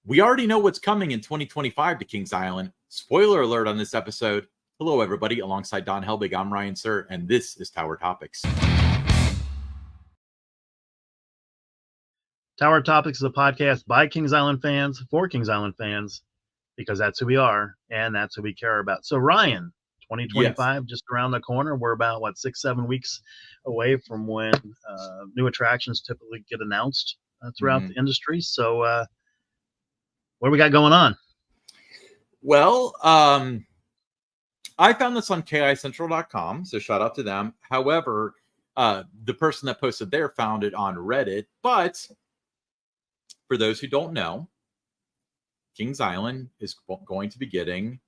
We already know what's coming in 2025 to Kings Island. Spoiler alert on this episode. Hello, everybody. Alongside Don Helbig, I'm Ryan Sir, and this is Tower Topics. Tower Topics is a podcast by Kings Island fans for Kings Island fans, because that's who we are and that's who we care about. So, Ryan, 2025 just around the corner. We're about 6-7 weeks away from when new attractions typically get announced throughout the industry. So, what do we got going on? Well, I found this on KICentral.com, so shout out to them. However, the person that posted there found it on Reddit. But for those who don't know, Kings Island is going to be getting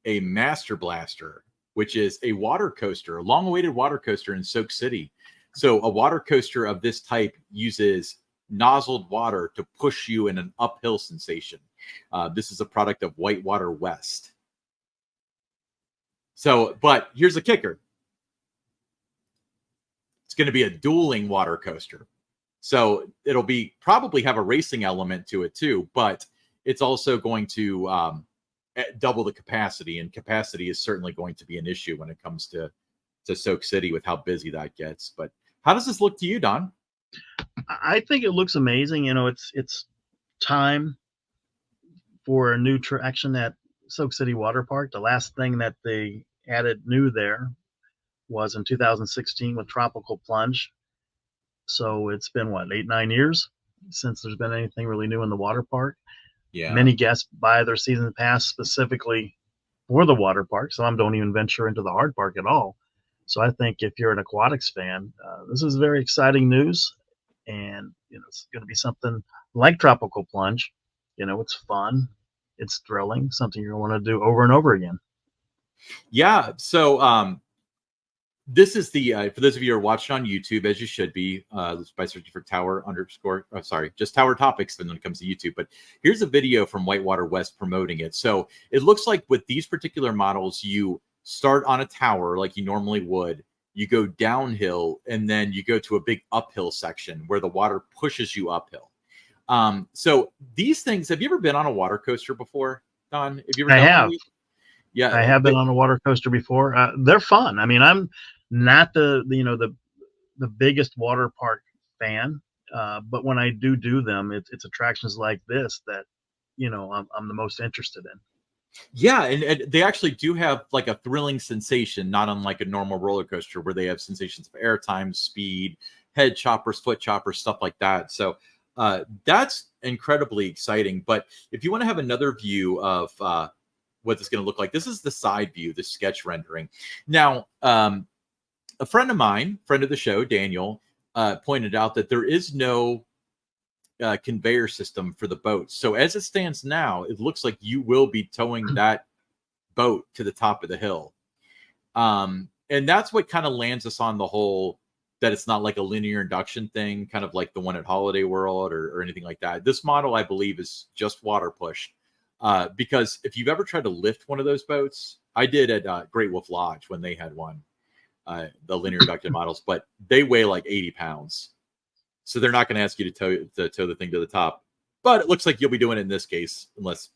a Master Blaster, which is a water coaster, a long-awaited water coaster in Soak City. So a water coaster of this type uses nozzled water to push you in an uphill sensation. This is a product of Whitewater West. So, but here's the kicker. It's going to be a dueling water coaster. So it'll be probably have a racing element to it too, but it's also going to double the capacity, and capacity is certainly going to be an issue when it comes to Soak City with how busy that gets. But how does this look to you, Don? I think it looks amazing. You know, it's time for a new attraction at Soak City Water Park. The last thing that they added new there was in 2016 with Tropical Plunge. So it's been 8-9 years since there's been anything really new in the water park. Yeah. Many guests buy their season pass specifically for the water park. Some don't even venture into the hard park at all. So I think if you're an aquatics fan, this is very exciting news. And it's going to be something like Tropical Plunge. It's fun, it's thrilling, something you're going to want to do over and over again. Yeah. So this is the for those of you who are watching on YouTube, as you should be, by searching for just Tower Topics when it comes to YouTube. But here's a video from Whitewater West promoting it. So it looks like with these particular models, you start on a tower like you normally would. You go downhill, and then you go to a big uphill section where the water pushes you uphill. So these things, have you ever been on a water coaster before, Don? Have you ever? I have. Yeah, I have been on a water coaster before. They're fun. I mean, I'm not the biggest water park fan, but when I do them, it's attractions like this that I'm the most interested in. Yeah, and they actually do have like a thrilling sensation, not unlike a normal roller coaster where they have sensations of airtime, speed, head choppers, foot choppers, stuff like that. So that's incredibly exciting. But if you want to have another view of what this is going to look like, this is the side view, the sketch rendering. Now, a friend of mine, friend of the show, Daniel, pointed out that there is no conveyor system for the boat. So as it stands now, it looks like you will be towing that boat to the top of the hill. And that's what kind of lands us on the whole that it's not like a linear induction thing, kind of like the one at Holiday World or anything like that. This model, I believe, is just water push. Because if you've ever tried to lift one of those boats, I did at Great Wolf Lodge when they had one, the linear inducted models, but they weigh like 80 pounds. So they're not going to ask you to tow the thing to the top. But it looks like you'll be doing it in this case, unless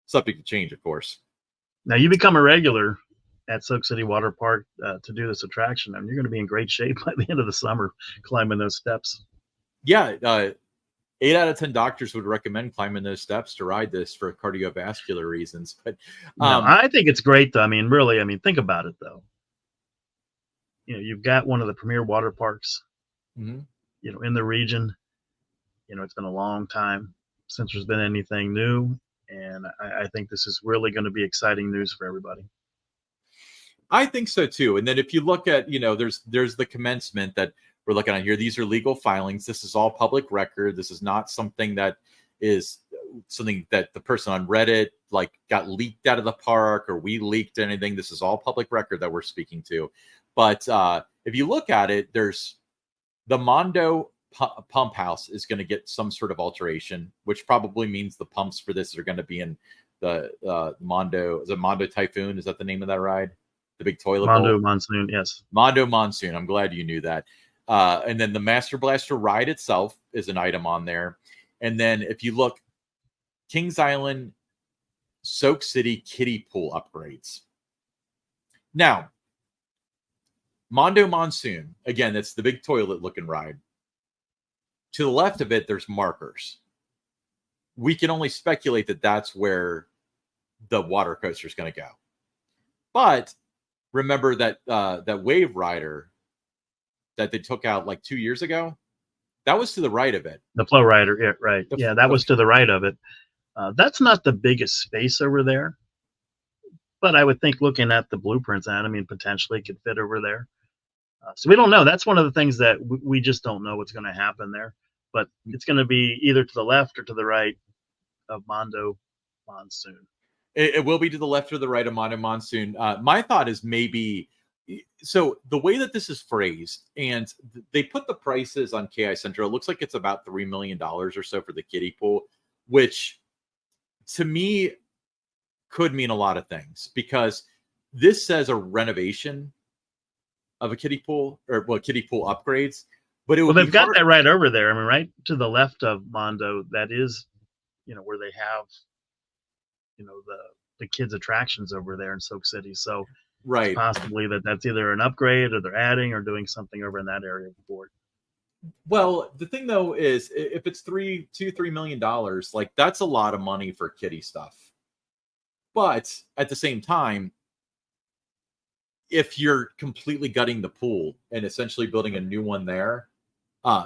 subject to change, of course. Now, you become a regular at Soak City Water Park to do this attraction, and you're going to be in great shape by the end of the summer climbing those steps. Yeah, 8 out of 10 doctors would recommend climbing those steps to ride this for cardiovascular reasons. But no, I think it's great, though. I mean, really, think about it, though. You've got one of the premier water parks, in the region. It's been a long time since there's been anything new, and I think this is really going to be exciting news for everybody. I think so too. And then if you look at, there's the commencement that we're looking at here. These are legal filings. This is all public record. This is not something that is something that the person on Reddit got leaked out of the park or we leaked anything. This is all public record that we're speaking to. But if you look at it, there's the Mondo pump house is going to get some sort of alteration, which probably means the pumps for this are going to be in the Mondo. Is it Mondo Typhoon? Is that the name of that ride? The big toilet Mondo bowl? Monsoon, yes. Mondo Monsoon. I'm glad you knew that. And then the Master Blaster ride itself is an item on there. And then if you look, Kings Island, Soak City, kiddie pool upgrades. Now, Mondo Monsoon, again, that's the big toilet looking ride. To the left of it, there's markers. We can only speculate that that's where the water coaster is going to go. But remember that that Wave Rider that they took out like 2 years ago, that was to the right of it. The Flow Rider, yeah, right. Yeah, that was to the right of it. That's not the biggest space over there, but I would think looking at the blueprints, I mean, potentially it could fit over there. So we don't know. That's one of the things that we just don't know what's going to happen there. But it's going to be either to the left or to the right of Mondo Monsoon. It will be to the left or the right of Mondo Monsoon. My thought is maybe, so the way that this is phrased, and they put the prices on KI Central, it looks like it's about $3 million or so for the kiddie pool, which to me could mean a lot of things, because this says a renovation of a kiddie pool, or well, kiddie pool upgrades. But it they've got that right over there. I mean, right to the left of Mondo, that is, where they have, the kids' attractions over there in Soak City. So right, possibly that's either an upgrade or they're adding or doing something over in that area of the board. Well, the thing though is, if it's $3 million, like that's a lot of money for kiddie stuff. But at the same time, if you're completely gutting the pool and essentially building a new one there,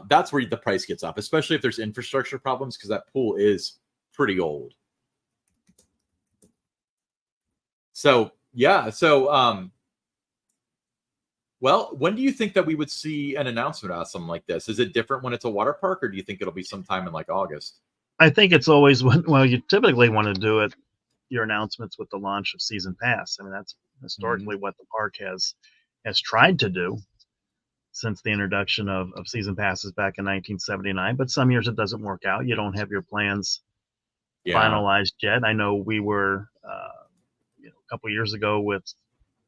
that's where the price gets up, especially if there's infrastructure problems, because that pool is pretty old. So, yeah. So, well, when do you think that we would see an announcement about something like this? Is it different when it's a water park, or do you think it'll be sometime in like August? I think it's always well, you typically want to do it, your announcements with the launch of Season Pass. I mean, that's historically what the park has tried to do since the introduction of Season Passes back in 1979. But some years it doesn't work out. You don't have your plans finalized yet. I know we were, a couple years ago with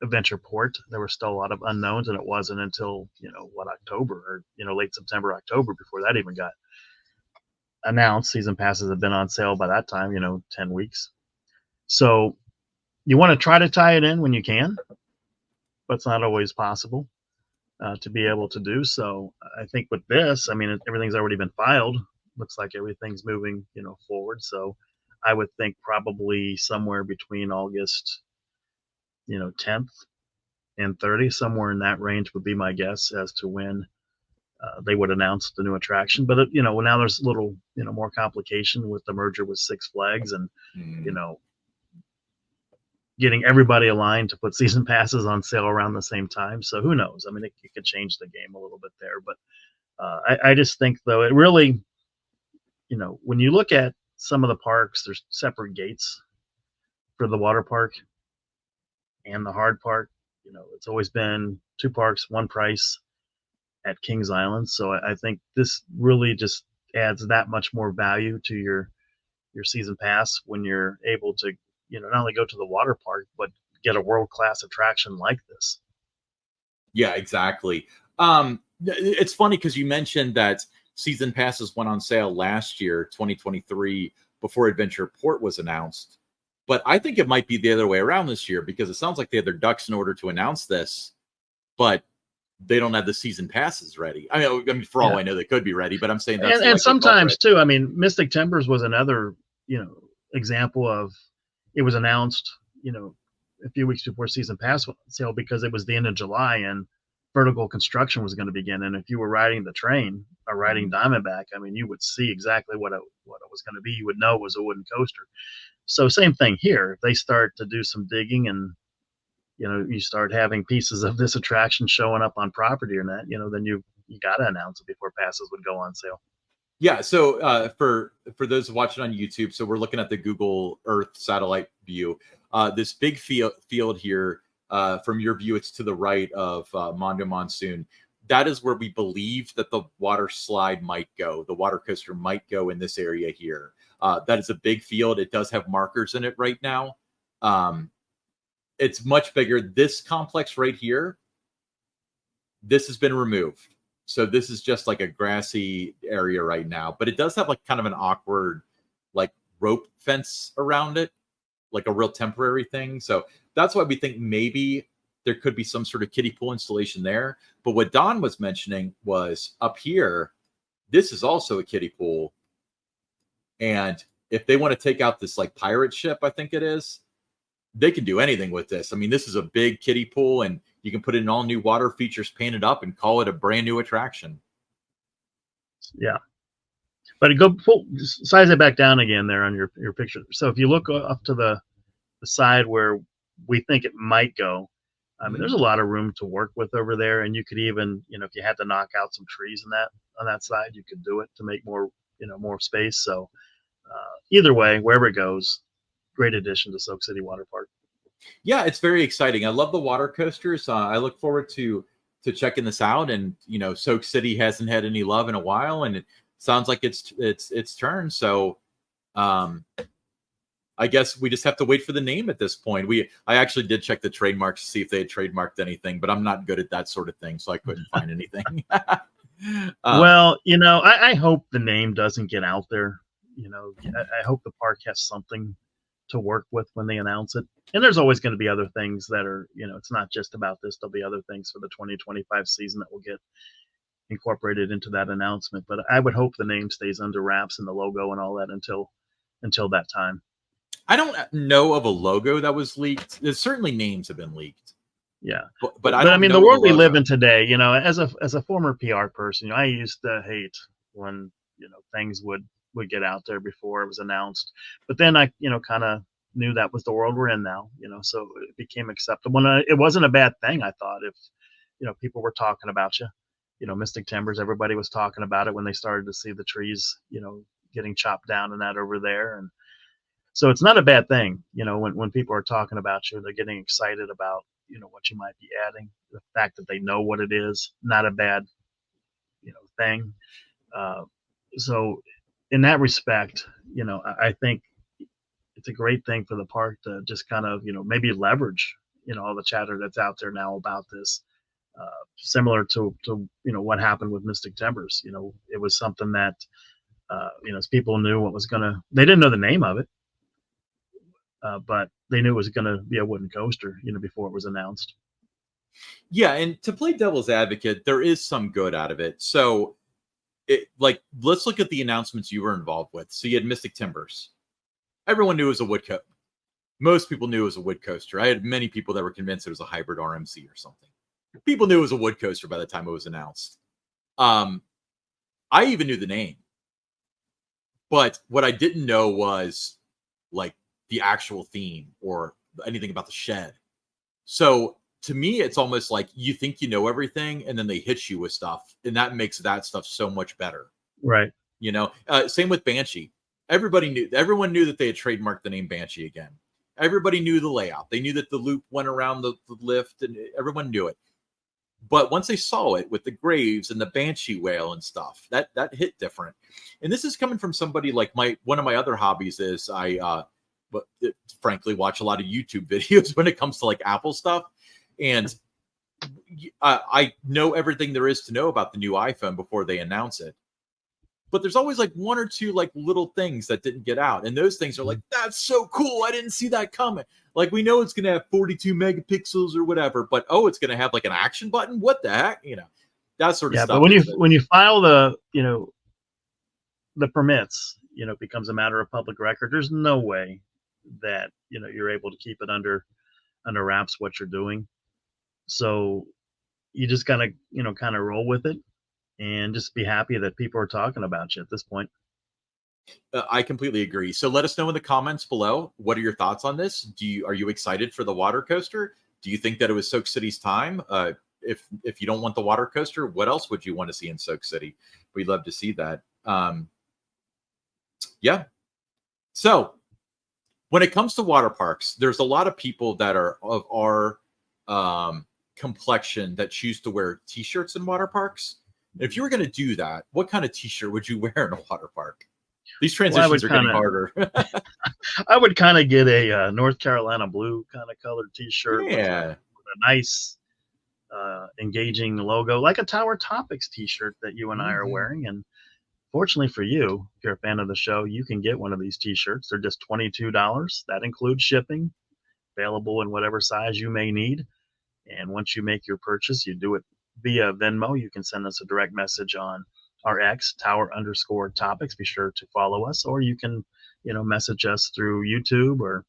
Adventureport, there were still a lot of unknowns, and it wasn't until October or late September, October before that even got announced. Season passes have been on sale by that time, 10 weeks. So you want to try to tie it in when you can, but it's not always possible to be able to do so. I think with this, I mean, everything's already been filed. Looks like everything's moving, forward. So I would think probably somewhere between August, 10th and 30th, somewhere in that range would be my guess as to when they would announce the new attraction. But now there's a little more complication with the merger with Six Flags, and getting everybody aligned to put season passes on sale around the same time. So who knows? I mean, it could change the game a little bit there. But I just think, though, it really, when you look at some of the parks, there's separate gates for the water park and the hard park. It's always been two parks, one price at Kings Island. So I think this really just adds that much more value to your season pass when you're able to, not only go to the water park, but get a world-class attraction like this. Yeah, exactly. It's funny because you mentioned that season passes went on sale last year, 2023, before Adventureport was announced. But I think it might be the other way around this year, because it sounds like they had their ducks in order to announce this, but they don't have the season passes ready. I mean, for all I know, they could be ready, but I'm saying that's and sometimes too. I mean, Mystic Timbers was another, example of, it was announced, a few weeks before season pass sale, because it was the end of July and vertical construction was going to begin. And if you were riding the train or riding Diamondback, I mean, you would see exactly what it was going to be. You would know it was a wooden coaster. So same thing here. If they start to do some digging and, you start having pieces of this attraction showing up on property or not, then you got to announce it before passes would go on sale. Yeah. So for those watching on YouTube, so we're looking at the Google Earth satellite view. This big field here, from your view, it's to the right of Mondo Monsoon. That is where we believe that the water slide might go. The water coaster might go in this area here. That is a big field. It does have markers in it right now. It's much bigger. This complex right here, this has been removed. So this is just like a grassy area right now, but it does have like kind of an awkward like rope fence around it, like a real temporary thing. So that's why we think maybe there could be some sort of kiddie pool installation there. But what Don was mentioning was up here, this is also a kiddie pool. And if they want to take out this like pirate ship, I think it is, they can do anything with this. I mean, this is a big kiddie pool, and you can put in all new water features painted up and call it a brand new attraction. Yeah. But size it back down again there on your picture. So if you look up to the side where we think it might go, I mean, there's a lot of room to work with over there, and you could even, if you had to knock out some trees on that side, you could do it to make more, more space. So either way, wherever it goes, great addition to Soak City Water Park. Yeah, it's very exciting. I love the water coasters. I look forward to checking this out. And Soak City hasn't had any love in a while, and it sounds like it's turn. So I guess we just have to wait for the name at this point. I actually did check the trademarks to see if they had trademarked anything, but I'm not good at that sort of thing, so I couldn't find anything. Well, I hope the name doesn't get out there. I hope the park has something to work with when they announce it. And there's always going to be other things that are, it's not just about this. There'll be other things for the 2025 season that will get incorporated into that announcement. But I would hope the name stays under wraps and the logo and all that until that time. I don't know of a logo that was leaked. There's certainly names have been leaked. Yeah, but I mean, the world we live in today, as a former PR person, I used to hate when things would get out there before it was announced. But then I kind of knew that was the world we're in now. So it became acceptable. And it wasn't a bad thing. I thought if people were talking about you, Mystic Timbers, everybody was talking about it when they started to see the trees, getting chopped down and that over there. And so it's not a bad thing, when people are talking about you, they're getting excited about, what you might be adding. The fact that they know what it is, not a bad, thing. So in that respect, I think it's a great thing for the park to just kind of, maybe leverage, all the chatter that's out there now about this. Similar to what happened with Mystic Timbers. It was something that, people knew they didn't know the name of it. But they knew it was going to be a wooden coaster, before it was announced. Yeah, and to play devil's advocate, there is some good out of it. So, let's look at the announcements you were involved with. So you had Mystic Timbers. Everyone knew it was a wood coaster. Most people knew it was a wood coaster. I had many people that were convinced it was a hybrid RMC or something. People knew it was a wood coaster by the time it was announced. I even knew the name. But what I didn't know was, the actual theme or anything about the shed. So to me, it's almost like you think you know everything and then they hit you with stuff, and that makes that stuff so much better. Right. Same with Banshee. Everyone knew that they had trademarked the name Banshee again. Everybody knew the layout. They knew that the loop went around the lift, and everyone knew it. But once they saw it with the graves and the Banshee whale and stuff, that hit different. And this is coming from somebody like one of my other hobbies is frankly watch a lot of YouTube videos when it comes to like Apple stuff, and I know everything there is to know about the new iPhone before they announce it. But there's always like one or two like little things that didn't get out, and those things are like, that's so cool, I didn't see that coming. Like, we know it's gonna have 42 megapixels or whatever, but it's gonna have like an action button. What the heck, that sort of stuff. But when you file the the permits, it becomes a matter of public record. There's no way that you're able to keep it under wraps what you're doing. So you just gotta kind of roll with it and just be happy that people are talking about you at this point. I completely agree. So let us know in the comments below, what are your thoughts on this? Are you excited for the water coaster? Do you think that it was Soak City's time? If you don't want the water coaster, what else would you want to see in Soak City? We'd love to see that. Yeah. So when it comes to water parks, there's a lot of people that are of our complexion that choose to wear t-shirts in water parks. If you were going to do that, what kind of t-shirt would you wear in a water park? These transitions are getting harder. I would kind of get a North Carolina blue kind of colored t-shirt. Yeah. With a nice engaging logo, like a Tower Topics T-shirt that you and I are wearing. And fortunately for you, if you're a fan of the show, you can get one of these T-shirts. They're just $22. That includes shipping, available in whatever size you may need. And once you make your purchase, you do it via Venmo. You can send us a direct message on our X, Tower_Topics. Be sure to follow us, or you can, message us through YouTube or,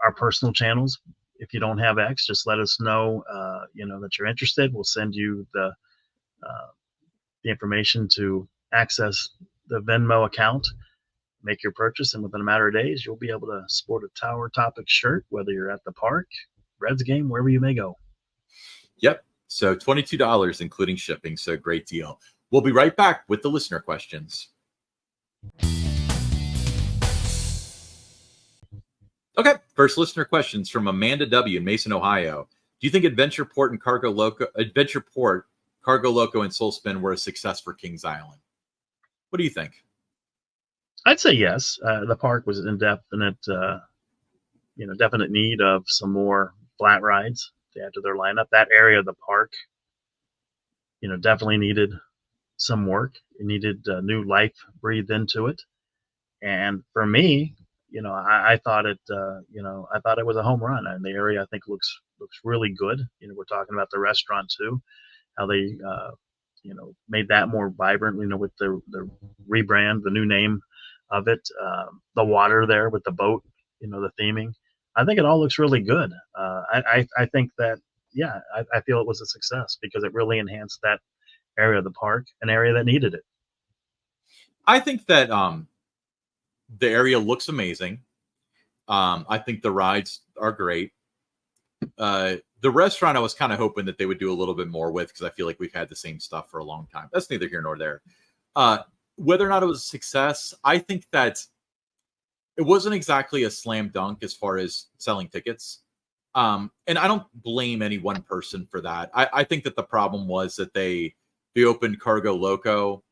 our personal channels. If you don't have X, just let us know, that you're interested. We'll send you the information to access the Venmo account, make your purchase, and within a matter of days, you'll be able to sport a Tower Topics shirt, whether you're at the park, Reds game, wherever you may go. Yep. So $22, including shipping. So great deal. We'll be right back with the listener questions. Okay. First listener questions from Amanda W. in Mason, Ohio. Do you think Adventure Port, Cargo Loco, and Soul Spin were a success for Kings Island? What do you think? I'd say yes. The park was in definite need of some more flat rides to add to their lineup. That area of the park, definitely needed some work. It needed new life breathed into it. And for me, I thought it was a home run. And the area, I think, looks really good. We're talking about the restaurant too, how they made that more vibrant. With the rebrand, the new name of it, the water there with the boat, the theming. I think it all looks really good. I think that, I feel it was a success because it really enhanced that area of the park, an area that needed it. I think that the area looks amazing. I think the rides are great. The restaurant, I was kind of hoping that they would do a little bit more with, because I feel like we've had the same stuff for a long time. That's neither here nor there. Whether or not it was a success, I think that it wasn't exactly a slam dunk as far as selling tickets. And I don't blame any one person for that. I think that the problem was that they opened Cargo Loco,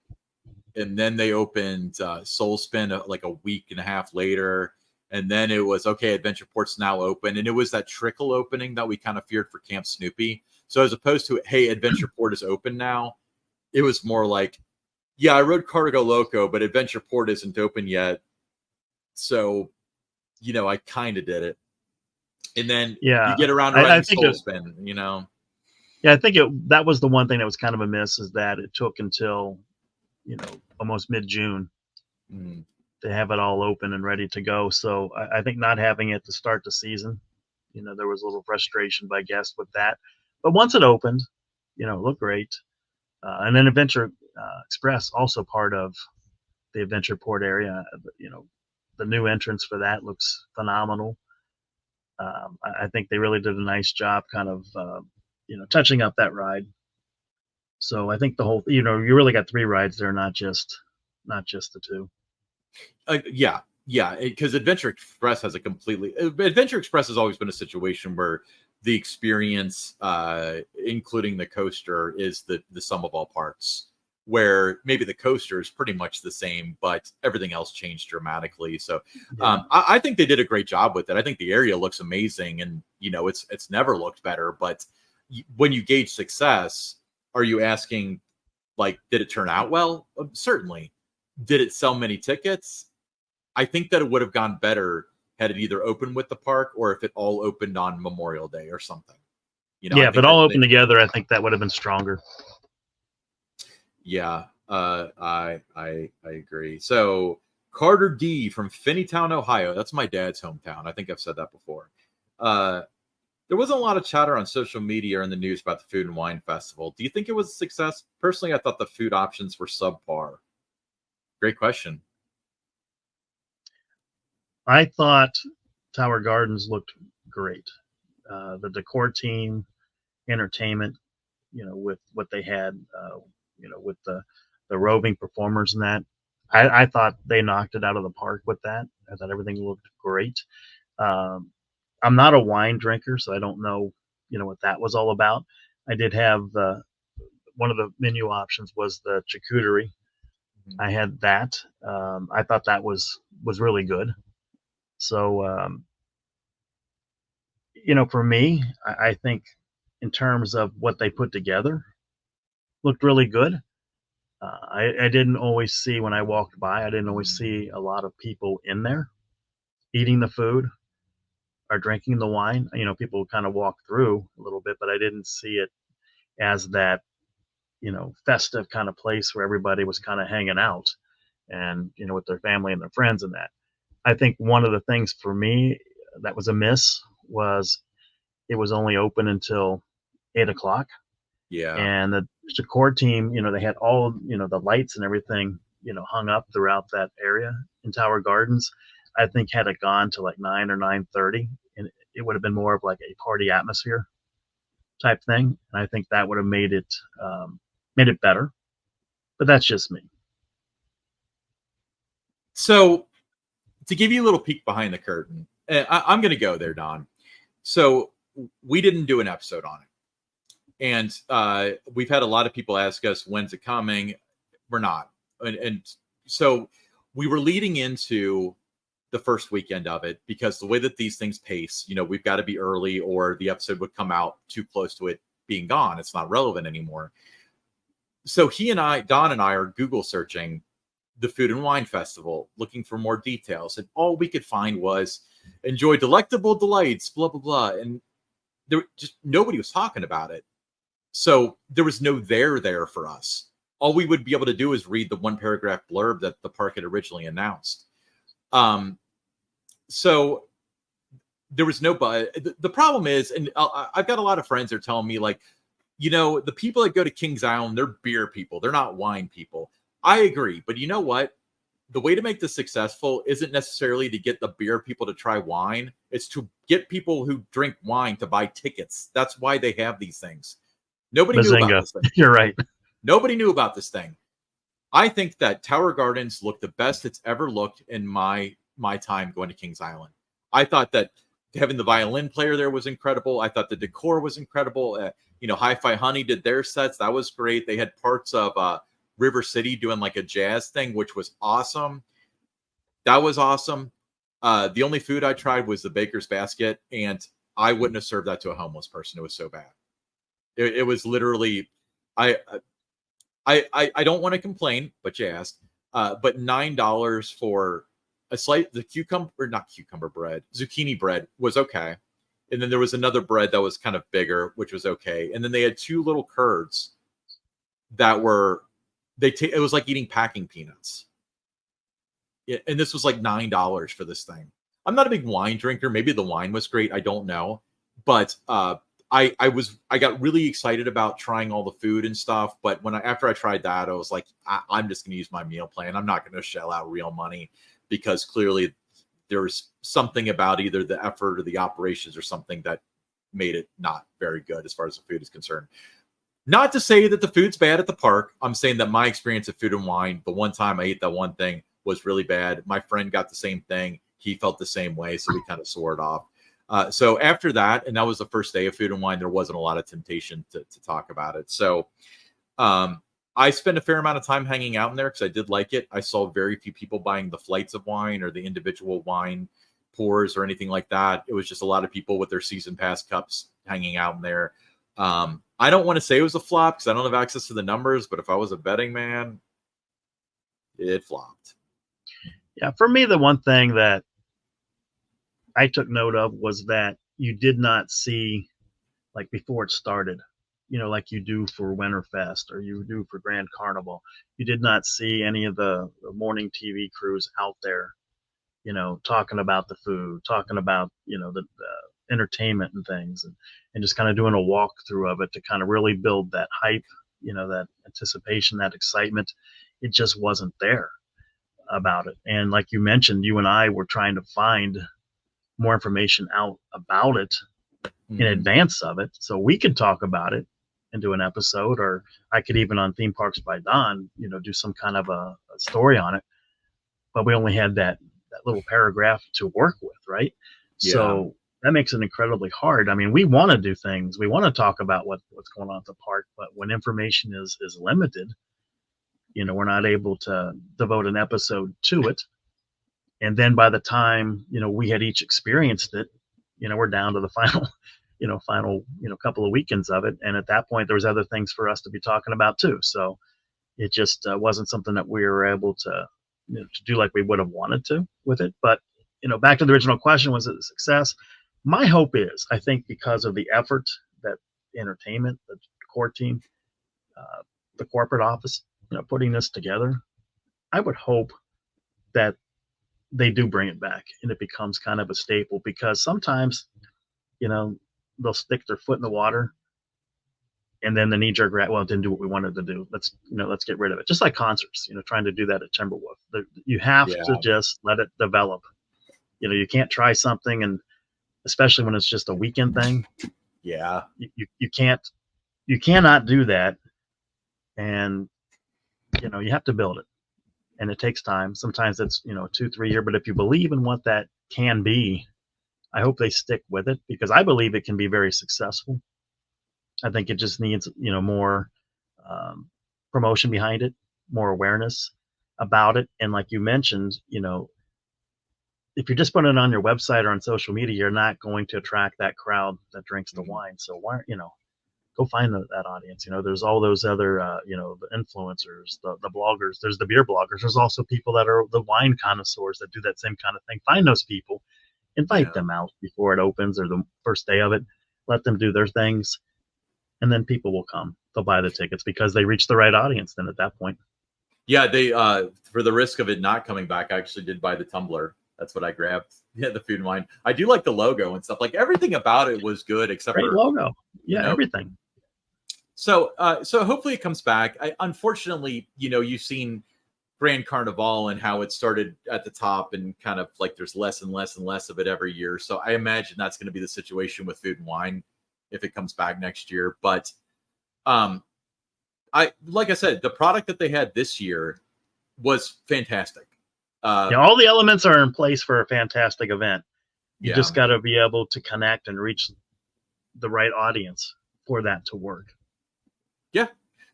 and then they opened Soul Spin like a week and a half later. And then it was, okay, Adventure Port's now open. And it was that trickle opening that we kind of feared for Camp Snoopy. So as opposed to, hey, Adventure Port is open now, it was more like, yeah, I rode Cargo Loco, but Adventure Port isn't open yet. So, I kind of did it. And then you get around to riding Soul Spin, Yeah, I think that was the one thing that was kind of a miss, is that it took until, almost mid-June to have it all open and ready to go. So I think not having it to start the season, there was a little frustration by guests with that. But once it opened, it looked great. And then Adventure Express, also part of the Adventure Port area, the new entrance for that looks phenomenal. I think they really did a nice job kind of, touching up that ride. So I think the whole, you really got 3 rides there, not just the 2. Yeah, because Adventure Express has Adventure Express has always been a situation where the experience, including the coaster, is the sum of all parts. Where maybe the coaster is pretty much the same, but everything else changed dramatically. So I think they did a great job with it. I think the area looks amazing, and it's never looked better. But when you gauge success, are you asking, like, did it turn out well? Certainly. Did it sell many tickets? I think that it would have gone better had it either opened with the park, or if it all opened on Memorial Day or something. If it all opened together, I think that would have been stronger. Yeah, I agree. So Carter D from Finneytown, Ohio. That's my dad's hometown. I think I've said that before. There wasn't a lot of chatter on social media or in the news about the Food and Wine Festival. Do you think it was a success? Personally, I thought the food options were subpar. Great question. I thought Tower Gardens looked great. The decor team, entertainment, with what they had, with the roving performers and that. I thought they knocked it out of the park with that. I thought everything looked great. I'm not a wine drinker, so I don't know, what that was all about. I did have one of the menu options was the charcuterie. I had that. I thought that was really good. So, for me, I think in terms of what they put together looked really good. I didn't always see when I walked by. I didn't always see a lot of people in there eating the food or drinking the wine. You know, people kind of walk through a little bit, but I didn't see it as that, you know, festive kind of place where everybody was kind of hanging out and, you know, with their family and their friends and that. I think one of the things for me that was amiss was it was only open until 8 o'clock. Yeah. And the Shakur team, you know, they had all, you know, the lights and everything, you know, hung up throughout that area in Tower Gardens. I think had it gone to like 9 or 9:30, and it would have been more of like a party atmosphere type thing. And I think that would have made it better. But that's just me. So to give you a little peek behind the curtain, I'm going to go there, Don. So we didn't do an episode on it, and we've had a lot of people ask us when's it coming. We're not, and so we were leading into the first weekend of it because the way that these things pace, you know, we've got to be early or the episode would come out too close to it being gone. It's not relevant anymore. So Don and I are Google searching the Food and Wine Festival, looking for more details. And all we could find was enjoy delectable delights, blah, blah, blah. And there just nobody was talking about it. So there was no there for us. All we would be able to do is read the one paragraph blurb that the park had originally announced. So there was no, but the problem is, and I've got a lot of friends that are telling me like, you know, the people that go to Kings Island, they're beer people. They're not wine people. I agree. But you know what? The way to make this successful isn't necessarily to get the beer people to try wine. It's to get people who drink wine to buy tickets. That's why they have these things. Nobody knew about this thing. You're right. Nobody knew about this thing. I think that Tower Gardens looked the best it's ever looked in my time going to Kings Island. I thought that having the violin player there was incredible. I thought the decor was incredible. You know, Hi-Fi Honey did their sets. That was great. They had parts of River City doing like a jazz thing, which was awesome. That was awesome. The only food I tried was the Baker's Basket, and I wouldn't have served that to a homeless person. It was so bad. It was literally, I don't want to complain, but you asked. But $9 for the zucchini bread was okay. And then there was another bread that was kind of bigger, which was okay. And then they had two little curds that were, it was like eating packing peanuts. And this was like $9 for this thing. I'm not a big wine drinker. Maybe the wine was great. I don't know. But I got really excited about trying all the food and stuff. But after I tried that, I was like, I'm just going to use my meal plan. I'm not going to shell out real money because clearly there's something about either the effort or the operations or something that made it not very good as far as the food is concerned. Not to say that the food's bad at the park. I'm saying that my experience of Food and Wine, the one time I ate that one thing was really bad. My friend got the same thing. He felt the same way. So we kind of swore it off. So after that, and that was the first day of Food and Wine, there wasn't a lot of temptation to talk about it. So I spent a fair amount of time hanging out in there because I did like it. I saw very few people buying the flights of wine or the individual wine pours or anything like that. It was just a lot of people with their season pass cups hanging out in there. I don't want to say it was a flop because I don't have access to the numbers, but if I was a betting man, it flopped. Yeah, for me, the one thing that I took note of was that you did not see, like before it started, you know, like you do for Winterfest or you do for Grand Carnival, you did not see any of the morning TV crews out there, you know, talking about the food, talking about, you know, the entertainment and things, and just kind of doing a walkthrough of it to kind of really build that hype, you know, that anticipation, that excitement. It just wasn't there about it. And like you mentioned, you and I were trying to find more information out about it in advance of it so we could talk about it and do an episode, or I could even on Theme Parks by Don, you know, do some kind of a story on it. But we only had that little paragraph to work with, right? Yeah. So that makes it incredibly hard. I mean, we want to do things. We want to talk about what's going on at the park, but when information is limited, you know, we're not able to devote an episode to it. And then by the time, you know, we had each experienced it, you know, we're down to the final, couple of weekends of it. And at that point, there was other things for us to be talking about too. So it just wasn't something that we were able to, to do like we would have wanted to with it. But, back to the original question, was it a success? My hope is, I think because of the effort that entertainment, the core team, the corporate office, putting this together, I would hope that they do bring it back and it becomes kind of a staple, because sometimes, they'll stick their foot in the water and then the knee jerk well, it didn't do what we wanted to do. Let's get rid of it. Just like concerts, trying to do that at Timberwolf. You have to just let it develop. You can't try something, and especially when it's just a weekend thing. Yeah. You cannot do that. And, you have to build it, and it takes time. Sometimes it's, 2-3 years, but if you believe in what that can be, I hope they stick with it, because I believe it can be very successful. I think it just needs, more promotion behind it, more awareness about it. And like you mentioned, if you're just putting it on your website or on social media, you're not going to attract that crowd that drinks the wine. So why, go find that audience. There's all those other, the influencers, the bloggers, there's the beer bloggers. There's also people that are the wine connoisseurs that do that same kind of thing. Find those people, invite them out before it opens or the first day of it, let them do their things. And then people will come. They'll buy the tickets because they reach the right audience then at that point. Yeah, they for the risk of it not coming back, I actually did buy the tumbler. That's what I grabbed. Yeah, the Food and Wine. I do like the logo and stuff. Like everything about it was good except Great for logo. Yeah, everything. So hopefully it comes back. Unfortunately, you've seen Grand Carnival and how it started at the top and kind of like there's less and less and less of it every year. So I imagine that's going to be the situation with Food and Wine if it comes back next year. But like I said, the product that they had this year was fantastic. All the elements are in place for a fantastic event. You just got to be able to connect and reach the right audience for that to work. Yeah.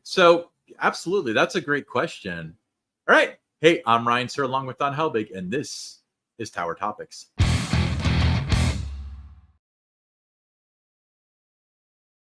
So absolutely. That's a great question. All right. Hey, I'm Ryan Sir along with Don Helbig, and this is Tower Topics.